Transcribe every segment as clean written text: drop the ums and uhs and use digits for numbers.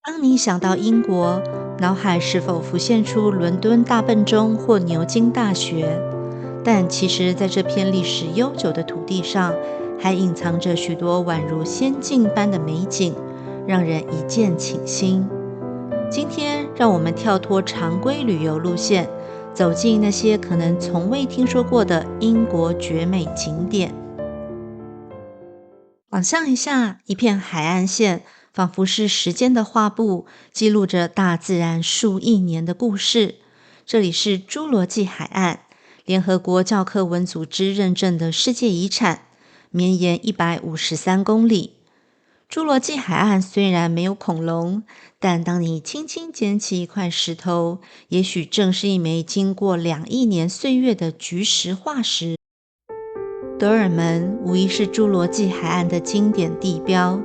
当你想到英国，脑海是否浮现出伦敦大笨钟或牛津大学？但其实，在这片历史悠久的土地上，还隐藏着许多宛如仙境般的美景，让人一见倾心。今天，让我们跳脱常规旅游路线，走进那些可能从未听说过的英国绝美景点。想象一下，一片海岸线，仿佛是时间的画布，记录着大自然数亿年的故事。这里是侏罗纪海岸，联合国教科文组织认证的世界遗产，绵延153公里。侏罗纪海岸虽然没有恐龙，但当你轻轻捡起一块石头，也许正是一枚经过2亿年岁月的菊石化石。德尔门无疑是侏罗纪海岸的经典地标。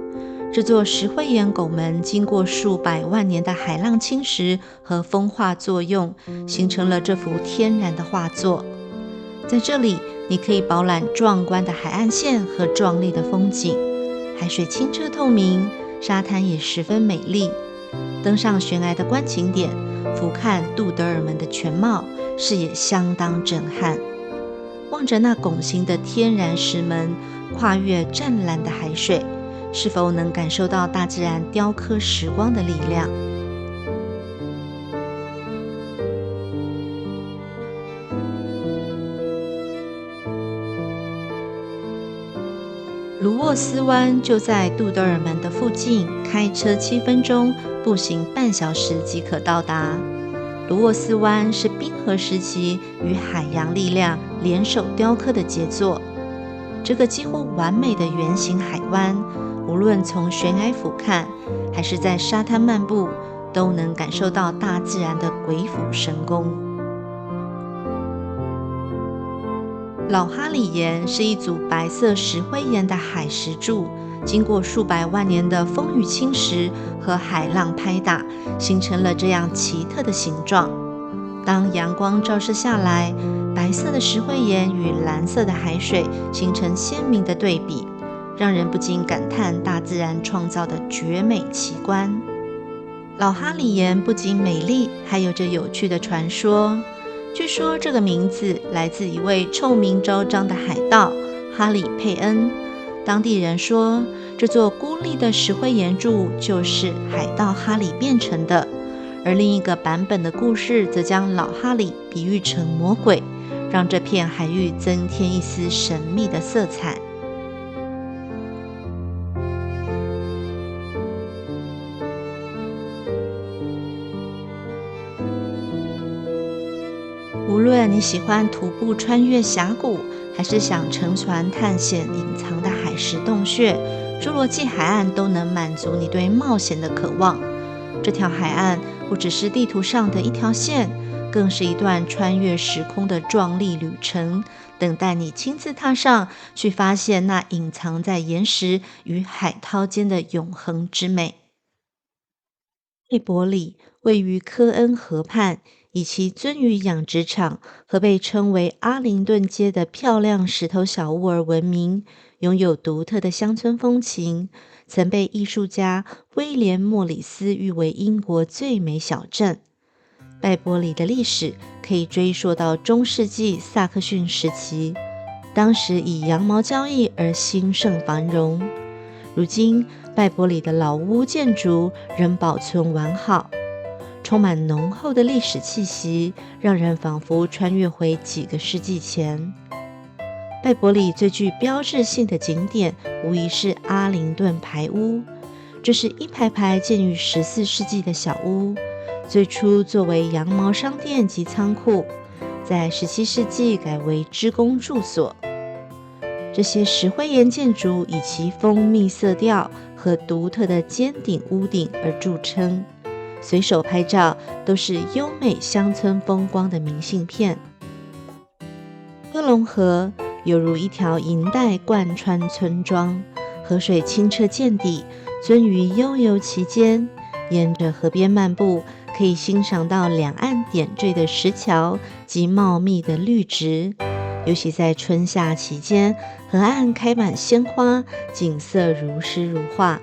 这座石灰岩拱门经过数百万年的海浪侵蚀和风化作用，形成了这幅天然的画作。在这里，你可以饱览壮观的海岸线和壮丽的风景，海水清澈透明，沙滩也十分美丽。登上悬崖的观景点，俯瞰杜德尔门的全貌，视野相当震撼。望着那拱形的天然石门，跨越湛蓝的海水，是否能感受到大自然雕刻时光的力量？卢沃斯湾就在杜德尔门的附近，开车7分钟，步行半小时即可到达。卢沃斯湾是冰河时期与海洋力量联手雕刻的杰作。这个几乎完美的圆形海湾，无论从悬崖俯瞰，还是在沙滩漫步，都能感受到大自然的鬼斧神工。老哈里岩是一组白色石灰岩的海石柱，经过数百万年的风雨侵蚀和海浪拍打，形成了这样奇特的形状。当阳光照射下来，白色的石灰岩与蓝色的海水形成鲜明的对比，让人不禁感叹大自然创造的绝美奇观。老哈里岩不仅美丽，还有着有趣的传说。据说这个名字来自一位臭名昭彰的海盗哈里佩恩。当地人说，这座孤立的石灰岩柱就是海盗哈里变成的，而另一个版本的故事则将老哈里比喻成魔鬼，让这片海域增添一丝神秘的色彩。无论你喜欢徒步穿越峡谷，还是想乘船探险隐藏的海蚀洞穴，侏罗纪海岸都能满足你对冒险的渴望。这条海岸不只是地图上的一条线，更是一段穿越时空的壮丽旅程，等待你亲自踏上，去发现那隐藏在岩石与海涛间的永恒之美。贝伯里位于科恩河畔，以其鳟鱼养殖场和被称为阿灵顿街的漂亮石头小屋而闻名，拥有独特的乡村风情，曾被艺术家威廉·莫里斯誉为英国最美小镇。拜伯里的历史可以追溯到中世纪萨克逊时期，当时以羊毛交易而兴盛繁荣。如今，拜伯里的老屋建筑仍保存完好，充满浓厚的历史气息，让人仿佛穿越回几个世纪前。拜伯里最具标志性的景点，无疑是阿灵顿排屋。这是一排排建于14世纪的小屋，最初作为羊毛商店及仓库，在17世纪改为织工住所。这些石灰岩建筑以其蜂蜜色调和独特的尖顶屋顶而著称，随手拍照都是优美乡村风光的明信片。科隆河犹如一条银带贯穿村庄，河水清澈见底，鳟鱼悠游其间。沿着河边漫步，可以欣赏到两岸点缀的石桥及茂密的绿植。尤其在春夏期间，河岸开满鲜花，景色如诗如画。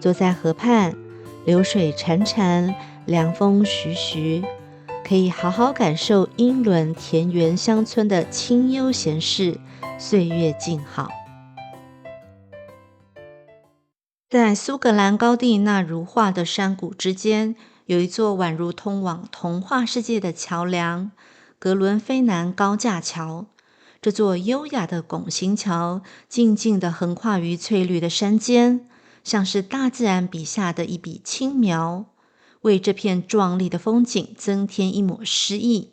坐在河畔，流水潺潺，凉风徐徐，可以好好感受英伦田园乡村的清幽闲适，岁月静好。在苏格兰高地那如画的山谷之间，有一座宛如通往童话世界的桥梁——格伦菲南高架桥。这座优雅的拱形桥，静静地横跨于翠绿的山间，像是大自然笔下的一笔轻描，为这片壮丽的风景增添一抹诗意。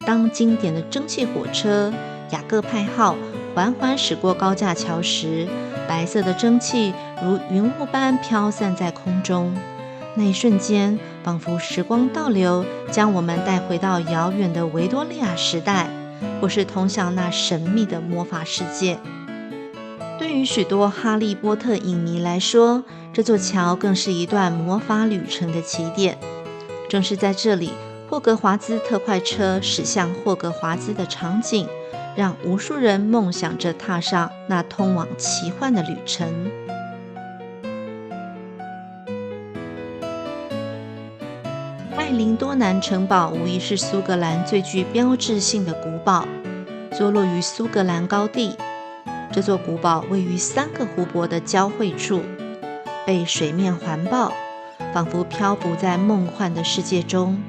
当经典的蒸汽火车雅各派号缓缓驶过高架桥时，白色的蒸汽如云雾般飘散在空中。那一瞬间，仿佛时光倒流，将我们带回到遥远的维多利亚时代，或是通向那神秘的魔法世界。对于许多哈利波特影迷来说，这座桥更是一段魔法旅程的起点。正是在这里，霍格华兹特快车驶向霍格华兹的场景，让无数人梦想着踏上那通往奇幻的旅程。艾灵多南城堡无疑是苏格兰最具标志性的古堡，坐落于苏格兰高地。这座古堡位于3个湖泊的交汇处，被水面环抱，仿佛漂浮在梦幻的世界中。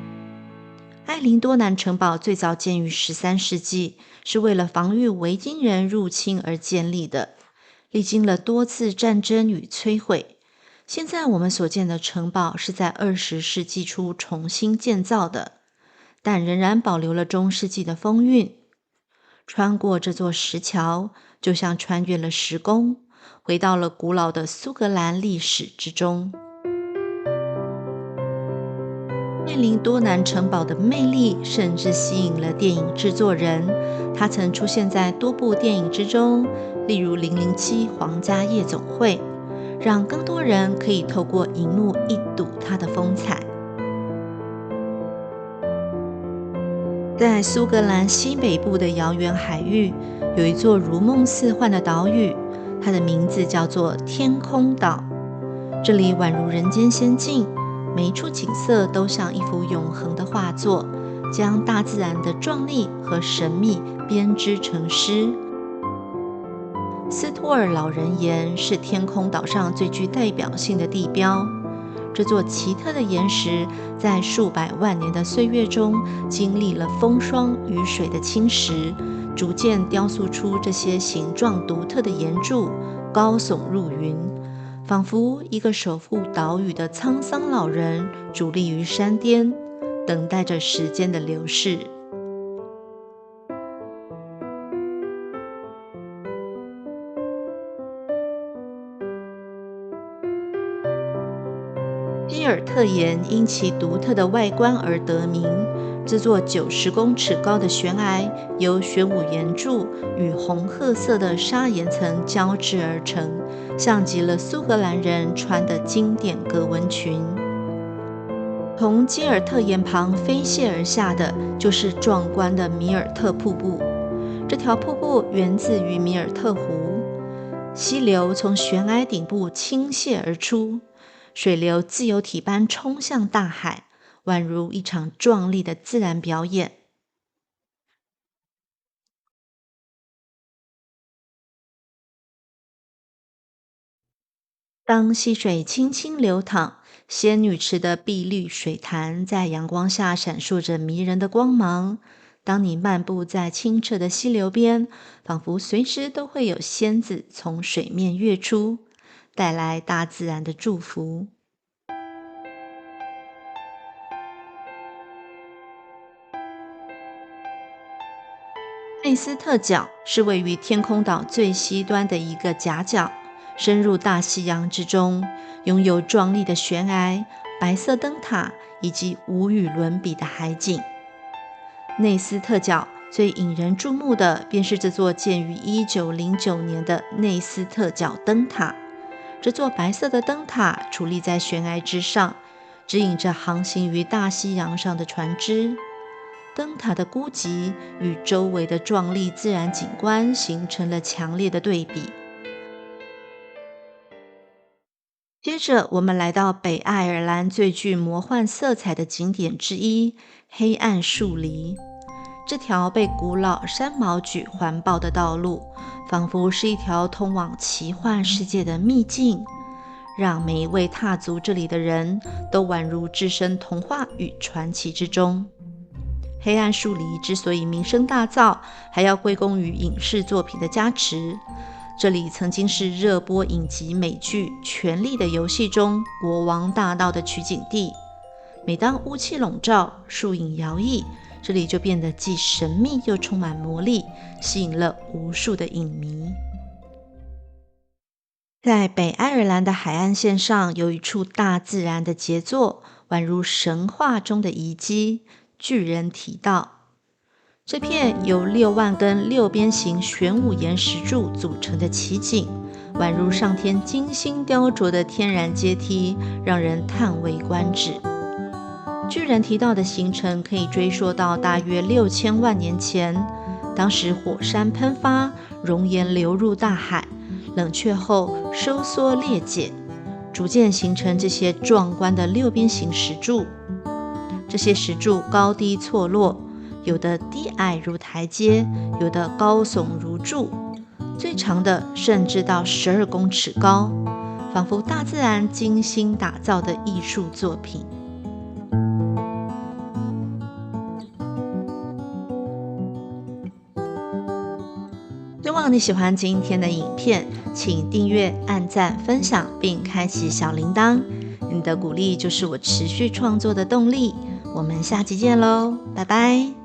艾灵多南城堡最早建于13世纪，是为了防御维京人入侵而建立的，历经了多次战争与摧毁。现在我们所见的城堡是在20世纪初重新建造的，但仍然保留了中世纪的风韵。穿过这座石桥，就像穿越了时空，回到了古老的苏格兰历史之中。艾灵多南城堡的魅力甚至吸引了电影制作人，它曾出现在多部电影之中，例如《007皇家夜总会》，让更多人可以透过荧幕一睹它的风采。在苏格兰西北部的遥远海域，有一座如梦似幻的岛屿，它的名字叫做天空岛。这里宛如人间仙境，每一处景色都像一幅永恒的画作，将大自然的壮丽和神秘编织成诗。斯托尔老人岩是天空岛上最具代表性的地标。这座奇特的岩石在数百万年的岁月中，经历了风霜雨水的侵蚀，逐渐雕塑出这些形状独特的岩柱，高耸入云，仿佛一个守护岛屿的沧桑老人伫立于山巅，等待着时间的流逝。基尔特岩因其独特的外观而得名。这座90公尺高的悬崖由玄武岩柱与红褐色的砂岩层交织而成，像极了苏格兰人穿的经典格纹裙。从基尔特岩旁飞泻而下的就是壮观的米尔特瀑布。这条瀑布源自于米尔特湖，溪流从悬崖顶部倾泻而出，水流自由体般冲向大海，宛如一场壮丽的自然表演。当溪水轻轻流淌，仙女池的碧绿水潭在阳光下闪烁着迷人的光芒。当你漫步在清澈的溪流边，仿佛随时都会有仙子从水面跃出，带来大自然的祝福。内斯特角是位于天空岛最西端的一个夹角，深入大西洋之中，拥有壮丽的悬崖、白色灯塔以及无与伦比的海景。内斯特角最引人注目的便是这座建于1909年的内斯特角灯塔。这座白色的灯塔矗立在悬崖之上，指引着航行于大西洋上的船只。灯塔的孤寂与周围的壮丽自然景观形成了强烈的对比。接着，我们来到北爱尔兰最具魔幻色彩的景点之一——黑暗树篱。这条被古老山毛榉环抱的道路，仿佛是一条通往奇幻世界的秘境，让每一位踏足这里的人都宛如置身童话与传奇之中。黑暗树篱之所以名声大噪，还要归功于影视作品的加持。这里曾经是热播影集美剧《权力的游戏》中国王大道的取景地。每当雾气笼罩，树影摇曳，这里就变得既神秘又充满魔力，吸引了无数的影迷。在北爱尔兰的海岸线上，有一处大自然的杰作，宛如神话中的遗迹——巨人堤道。这片由6万根六边形玄武岩石柱组成的奇景，宛如上天精心雕琢的天然阶梯，让人叹为观止。巨人堤道的形成可以追溯到大约6000万年前，当时火山喷发，熔岩流入大海，冷却后收缩裂解，逐渐形成这些壮观的六边形石柱。这些石柱高低错落，有的低矮如台阶，有的高耸如柱，最长的甚至到12公尺高，仿佛大自然精心打造的艺术作品。希望你喜欢今天的影片，请订阅、按赞、分享，并开启小铃铛。你的鼓励就是我持续创作的动力。我们下期见喽，拜拜。